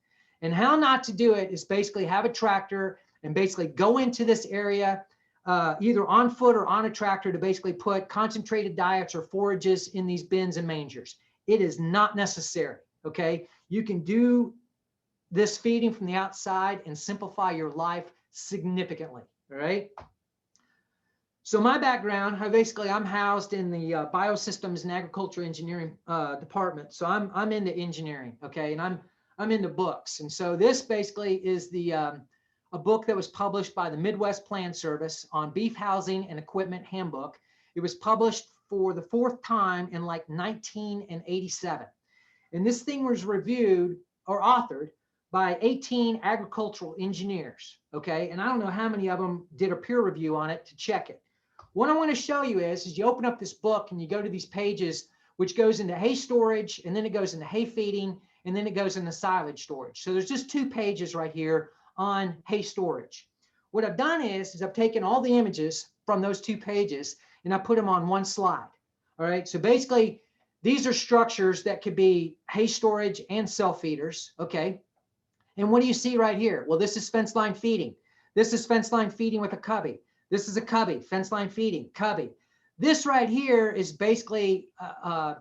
And how not to do it is basically have a tractor and basically go into this area, either on foot or on a tractor, to basically put concentrated diets or forages in these bins and mangers. It is not necessary, okay? You can do this feeding from the outside and simplify your life significantly, all right? So my background, I'm housed in the biosystems and agriculture engineering department. So I'm into engineering, okay, and I'm into books. And so this basically is a book that was published by the Midwest Plan Service on Beef Housing and Equipment Handbook. It was published for the 4th time in like 1987, and this thing was reviewed or authored by 18 agricultural engineers, okay, and I don't know how many of them did a peer review on it to check it. What I want to show you is you open up this book and you go to these pages, which goes into hay storage, and then it goes into hay feeding, and then it goes into silage storage. So there's just 2 pages right here on hay storage. What I've done is I've taken all the images from those 2 pages and I put them on one slide. All right. So basically, these are structures that could be hay storage and self feeders. Okay. And what do you see right here? Well, this is fence line feeding. This is fence line feeding with a cubby. This is a cubby, fence line feeding, cubby. This right here is basically a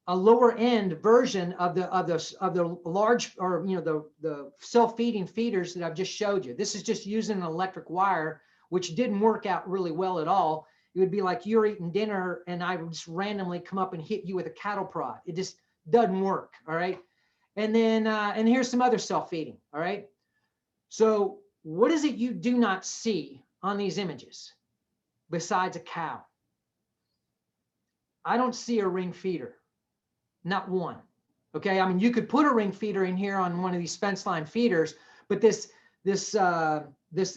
lower end version of the large, or the self-feeding feeders that I've just showed you. This is just using an electric wire, which didn't work out really well at all. It would be like you're eating dinner and I would just randomly come up and hit you with a cattle prod. It just doesn't work. All right. And then and here's some other self-feeding. All right. So what is it you do not see on these images besides a cow? I don't see a ring feeder, not one. Okay, I mean, you could put a ring feeder in here on one of these fence line feeders, but this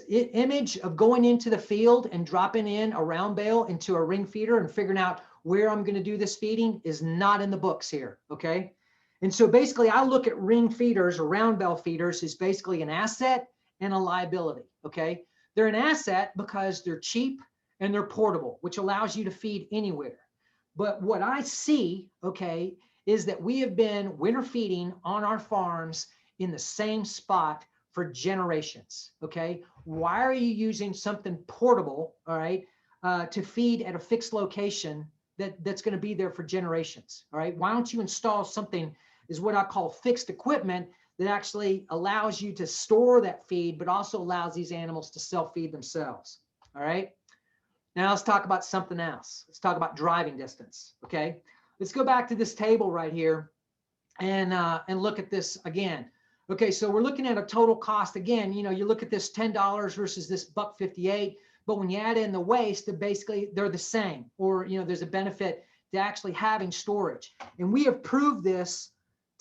image of going into the field and dropping in a round bale into a ring feeder and figuring out where I'm going to do this feeding is not in the books here. Okay, and so basically, I look at ring feeders or round bale feeders as basically an asset and a liability. Okay. They're an asset because they're cheap and they're portable, which allows you to feed anywhere. But what I see, okay, is that we have been winter feeding on our farms in the same spot for generations, okay? Why are you using something portable, all right, to feed at a fixed location that's going to be there for generations, all right? Why don't you install something, is what I call fixed equipment, that actually allows you to store that feed, but also allows these animals to self-feed themselves, all right? Now let's talk about something else. Let's talk about driving distance, okay? Let's go back to this table right here and look at this again. Okay, so we're looking at a total cost again. You look at this $10 versus this $1.58, but when you add in the waste, they're the same, or there's a benefit to actually having storage. And we have proved this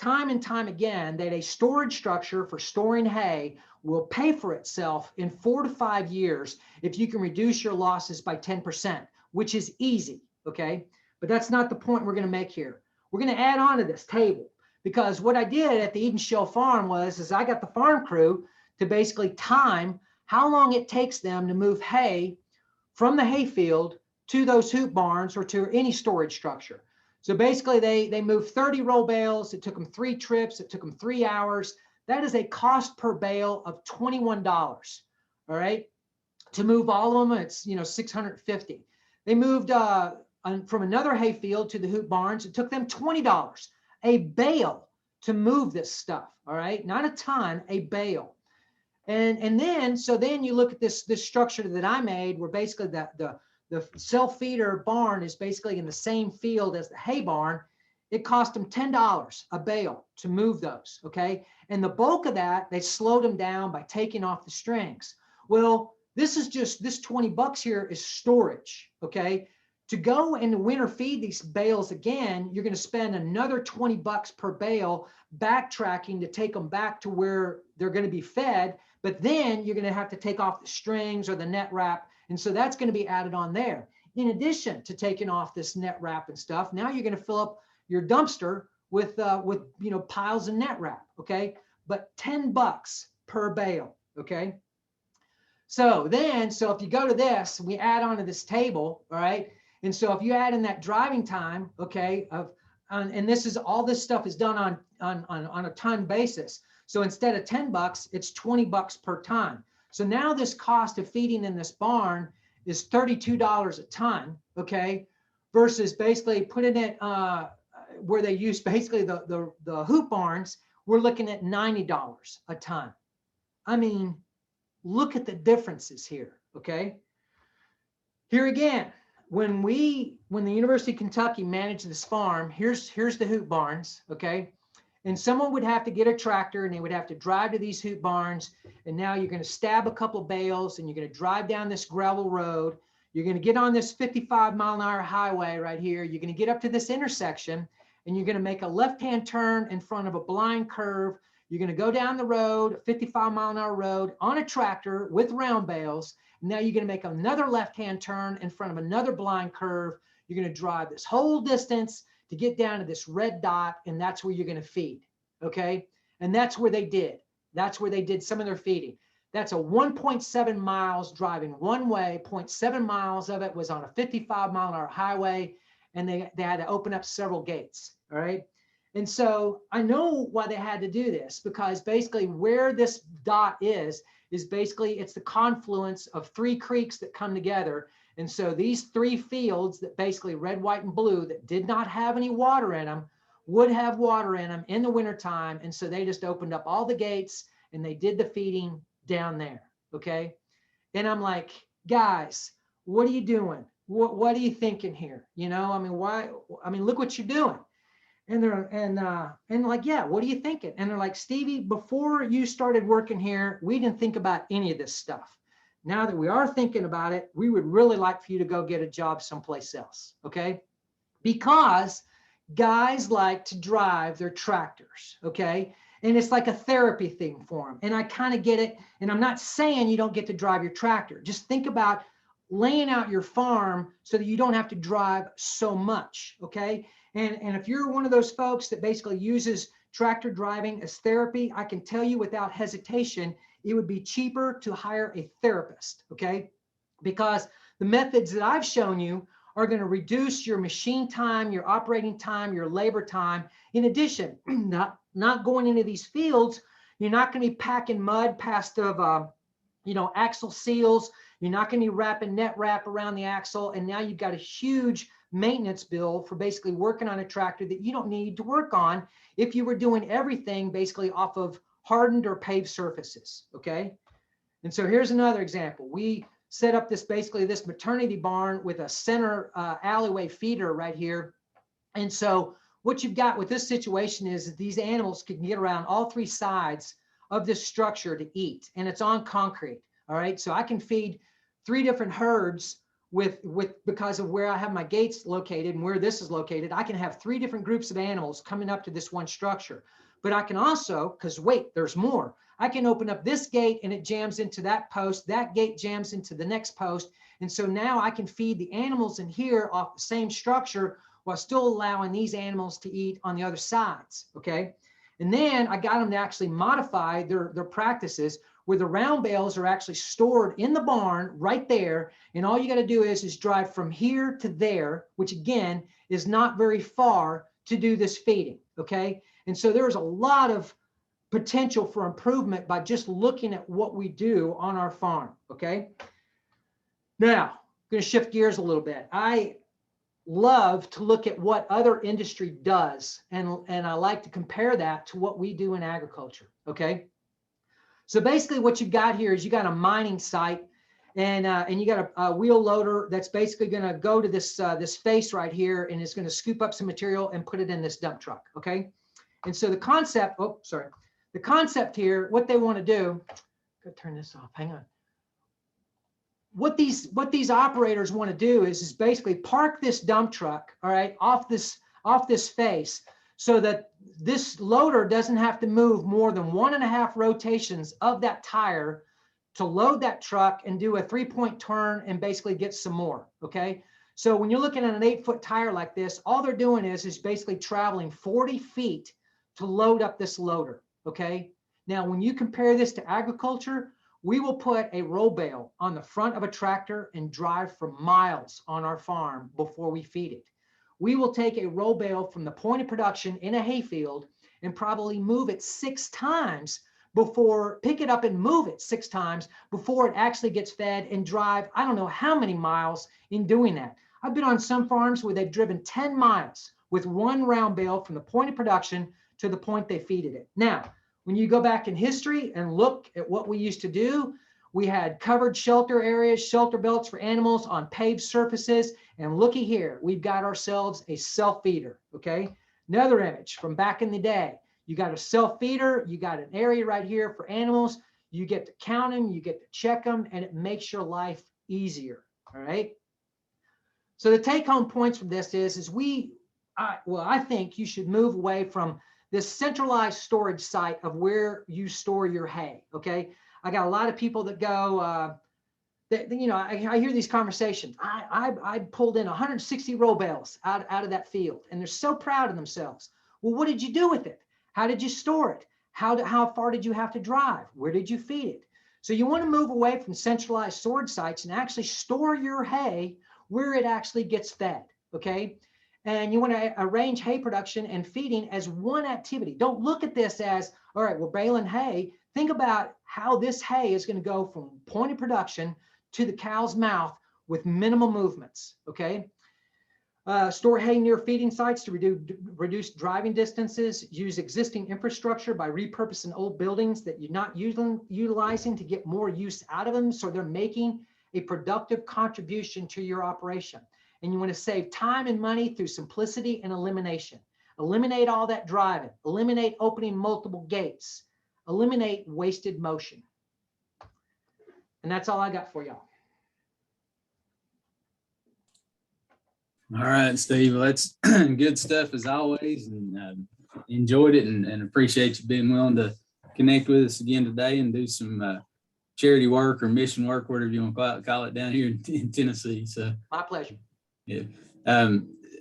time and time again, that a storage structure for storing hay will pay for itself in 4 to 5 years if you can reduce your losses by 10%, which is easy, okay? But that's not the point we're going to make here. We're going to add on to this table, because what I did at the Eden Shell farm is I got the farm crew to basically time how long it takes them to move hay from the hay field to those hoop barns or to any storage structure. So basically they moved 30 roll bales. It took them 3 trips. It took them 3 hours. That is a cost per bale of $21. All right. To move all of them, it's $650. They moved from another hay field to the hoop barns. It took them $20 a bale to move this stuff. All right. Not a ton, a bale. And then you look at this structure that I made, where basically the self-feeder barn is basically in the same field as the hay barn. It cost them $10 a bale to move those, okay? And the bulk of that, they slowed them down by taking off the strings. Well, this $20 here is storage, okay? To go and winter feed these bales again, you're going to spend another $20 per bale backtracking to take them back to where they're going to be fed. But then you're going to have to take off the strings or the net wrap. And so that's going to be added on there. In addition to taking off this net wrap and stuff, now you're going to fill up your dumpster with piles of net wrap, okay? But $10 per bale, okay? So if you go to this, we add on to this table, all right? And so if you add in that driving time, okay, and this is all this stuff is done on a ton basis. So instead of $10, it's $20 per ton. So now this cost of feeding in this barn is $32 a ton, okay, versus basically putting it where they use basically the hoop barns, we're looking at $90 a ton. I mean, look at the differences here, okay? Here again, when the University of Kentucky managed this farm, here's the hoop barns, okay? And someone would have to get a tractor and they would have to drive to these hoop barns. And now you're going to stab a couple bales and you're going to drive down this gravel road. You're going to get on this 55-mile-an-hour highway right here. You're going to get up to this intersection and you're going to make a left-hand turn in front of a blind curve. You're going to go down the road, 55-mile-an-hour road on a tractor with round bales. Now you're going to make another left-hand turn in front of another blind curve. You're going to drive this whole distance to get down to this red dot, and that's where you're going to feed, okay? And that's where they did. That's where they did some of their feeding. That's a 1.7 miles driving one way, 0.7 miles of it was on a 55-mile-an-hour highway, and they had to open up several gates, all right? And so I know why they had to do this, because basically where this dot is basically it's the confluence of three creeks that come together. And so these three fields that basically red, white, and blue that did not have any water in them would have water in them in the wintertime. And so they just opened up all the gates and they did the feeding down there, okay? And I'm like, guys, what are you doing? What are you thinking here? You know, I mean, why? I mean, look what you're doing. And they're like, yeah, what are you thinking? And they're like, Stevie, before you started working here, we didn't think about any of this stuff. Now that we are thinking about it, we would really like for you to go get a job someplace else, okay? Because guys like to drive their tractors, okay? And it's like a therapy thing for them. And I kind of get it. And I'm not saying you don't get to drive your tractor. Just think about laying out your farm so that you don't have to drive so much, okay? And if you're one of those folks that basically uses tractor driving as therapy, I can tell you without hesitation, it would be cheaper to hire a therapist, okay? Because the methods that I've shown you are going to reduce your machine time, your operating time, your labor time. In addition, not going into these fields, you're not going to be packing mud past of, axle seals. You're not going to be wrapping net wrap around the axle. And now you've got a huge maintenance bill for basically working on a tractor that you don't need to work on if you were doing everything basically off of hardened or paved surfaces, okay? And so here's another example. We set up this maternity barn with a center alleyway feeder right here. And so what you've got with this situation is that these animals can get around all three sides of this structure to eat, and it's on concrete, all right? So I can feed three different herds because of where I have my gates located and where this is located. I can have three different groups of animals coming up to this one structure. But I can also, because wait, there's more. I can open up this gate and it jams into that post. That gate jams into the next post. And so now I can feed the animals in here off the same structure while still allowing these animals to eat on the other sides, okay? And then I got them to actually modify their practices where the round bales are actually stored in the barn right there. And all you got to do is drive from here to there, which again is not very far to do this feeding, okay? And so there's a lot of potential for improvement by just looking at what we do on our farm, okay? Now, I'm going to shift gears a little bit. I love to look at what other industry does, and I like to compare that to what we do in agriculture, okay? So basically what you've got here is you got a mining site and you got a wheel loader that's basically going to go to this face right here, and it's going to scoop up some material and put it in this dump truck, okay? And so the concept here, what they want to do, go turn this off, hang on. What these operators want to do is basically park this dump truck, all right, off this face, so that this loader doesn't have to move more than 1.5 rotations of that tire to load that truck and do a 3-point turn and basically get some more, okay? So when you're looking at an 8-foot tire like this, all they're doing is basically traveling 40 feet to load up this loader, okay? Now, when you compare this to agriculture, We will put a roll bale on the front of a tractor and drive for miles on our farm before we feed it. We will take a roll bale from the point of production in a hayfield and probably move it 6 times before, pick it up and move it 6 times before it actually gets fed, and drive, I don't know how many miles in doing that. I've been on some farms where they've driven 10 miles with one round bale from the point of production to the point they feeded it. Now, when you go back in history and look at what we used to do, we had covered shelter areas, shelter belts for animals on paved surfaces. And looky here, we've got ourselves a self-feeder, okay? Another image from back in the day. You got a self-feeder, you got an area right here for animals. You get to count them, you get to check them, and it makes your life easier, all right? So the take-home points from this is I think you should move away from this centralized storage site of where you store your hay, okay? I got a lot of people that go, I hear these conversations. I pulled in 160 roll bales out of that field, and they're so proud of themselves. Well, what did you do with it? How did you store it? How far did you have to drive? Where did you feed it? So you want to move away from centralized storage sites and actually store your hay where it actually gets fed, okay? And you want to arrange hay production and feeding as one activity. Don't look at this as, all right, we're baling hay. Think about how this hay is going to go from point of production to the cow's mouth with minimal movements, okay? Store hay near feeding sites to reduce driving distances. Use existing infrastructure by repurposing old buildings that you're not utilizing to get more use out of them, so they're making a productive contribution to your operation. And you want to save time and money through simplicity and elimination. Eliminate all that driving. Eliminate opening multiple gates. Eliminate wasted motion. And that's all I got for y'all. All right, Steve. Well, that's good stuff as always, and enjoyed it, and appreciate you being willing to connect with us again today and do some charity work or mission work, whatever you want to call it down here in Tennessee. So My pleasure. yeah.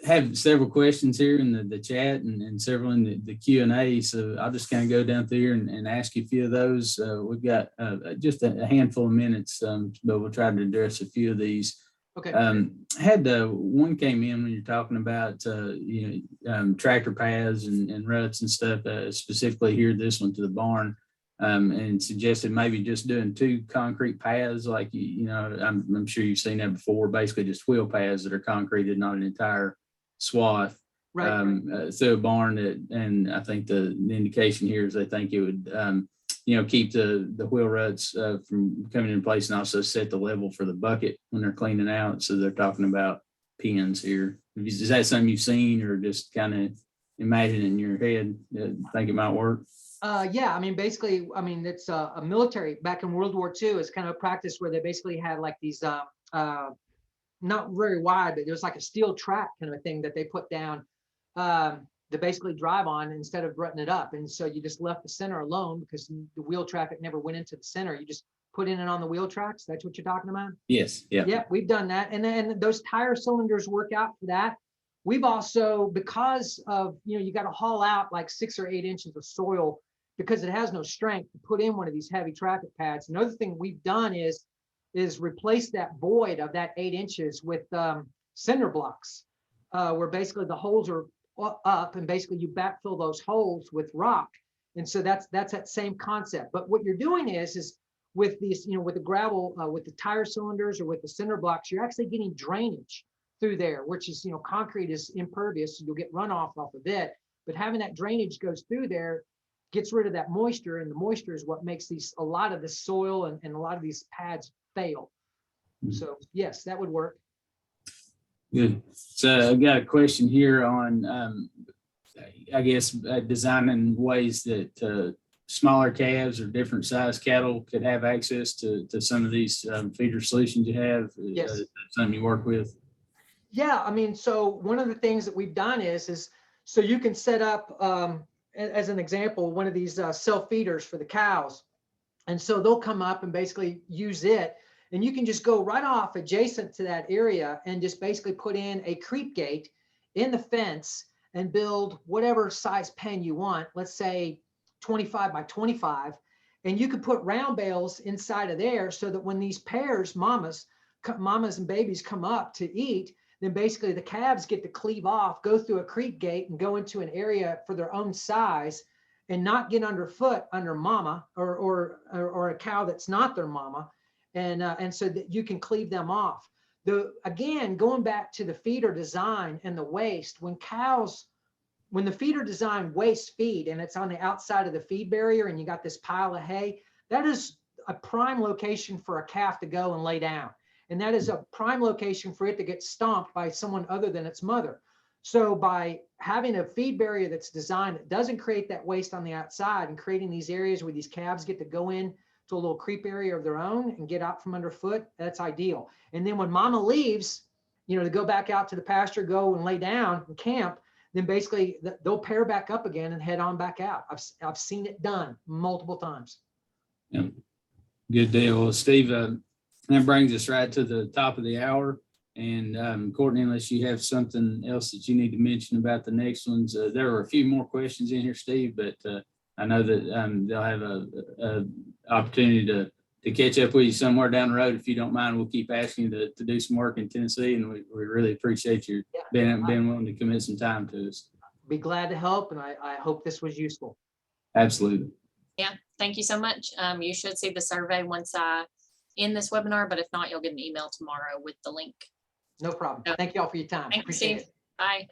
Have several questions here in the chat and several in the Q&A. So I'll just kind of go down through here and ask you a few of those. We've got just a handful of minutes, but we'll try to address a few of these. Okay. Had one came in when you're talking about tractor paths and ruts and stuff, specifically here this one to the barn, and suggested maybe just doing 2 concrete paths, like I'm sure you've seen that before. Basically, just wheel paths that are concreted, not an entire swath. Right. Through a barn and I think the indication here is they think it would keep the wheel ruts from coming in place, and also set the level for the bucket when they're cleaning out. So they're talking about pins here. Is that something you've seen, or just kind of imagine in your head, think it might work? Yeah, I mean, basically, it's a military back in World War II. It's kind of a practice where they basically had like these, not very wide, but there's like a steel track kind of a thing that they put down to basically drive on instead of rutting it up. And so you just left the center alone because the wheel traffic never went into the center. You just put in it on the wheel tracks. That's what you're talking about? Yes. Yeah. Yeah, we've done that. And then those tire cylinders work out for that. We've also, because of, you got to haul out like 6 or 8 inches of soil because it has no strength to put in one of these heavy traffic pads. Another thing we've done is replace that void of that 8 inches with cinder blocks, where basically the holes are up and basically you backfill those holes with rock. And so that's that same concept. But what you're doing is with these, with the gravel, with the tire cylinders or with the cinder blocks, you're actually getting drainage through there, which is, concrete is impervious, so you'll get runoff off of it. But having that drainage goes through there, gets rid of that moisture, and the moisture is what makes a lot of the soil and a lot of these pads fail. So yes, that would work. Good. So I got a question here on, I guess, designing ways that smaller calves or different size cattle could have access to some of these feeder solutions you have. Yes. Something you work with. Yeah, so one of the things that we've done is so you can set up, as an example, one of these self feeders for the cows. And so they'll come up and basically use it. And you can just go right off adjacent to that area and just basically put in a creep gate in the fence and build whatever size pen you want, let's say 25 by 25. And you could put round bales inside of there so that when these pairs, mamas and babies come up to eat, then basically the calves get to cleave off, go through a creek gate and go into an area for their own size and not get underfoot under mama or a cow that's not their mama. And so that you can cleave them off. Again, going back to the feeder design and the waste, when the feeder design wastes feed and it's on the outside of the feed barrier and you got this pile of hay, that is a prime location for a calf to go and lay down. And that is a prime location for it to get stomped by someone other than its mother. So by having a feed barrier that's designed that doesn't create that waste on the outside and creating these areas where these calves get to go in to a little creep area of their own and get out from underfoot, that's ideal. And then when mama leaves, to go back out to the pasture, go and lay down and camp, then basically they'll pair back up again and head on back out. I've seen it done multiple times. Yeah. Good deal. Well, Steve, that brings us right to the top of the hour. And Courtney, unless you have something else that you need to mention about the next ones, there were a few more questions in here, Steve, but I know that they'll have a opportunity to catch up with you somewhere down the road. If you don't mind, we'll keep asking you to do some work in Tennessee, and we really appreciate you being willing to commit some time to us. Be glad to help, and I hope this was useful. Absolutely. Yeah, thank you so much. You should see the survey once I end this webinar, but if not, you'll get an email tomorrow with the link. No problem. Thank you all for your time. Thanks, Appreciate Steve. it. Bye.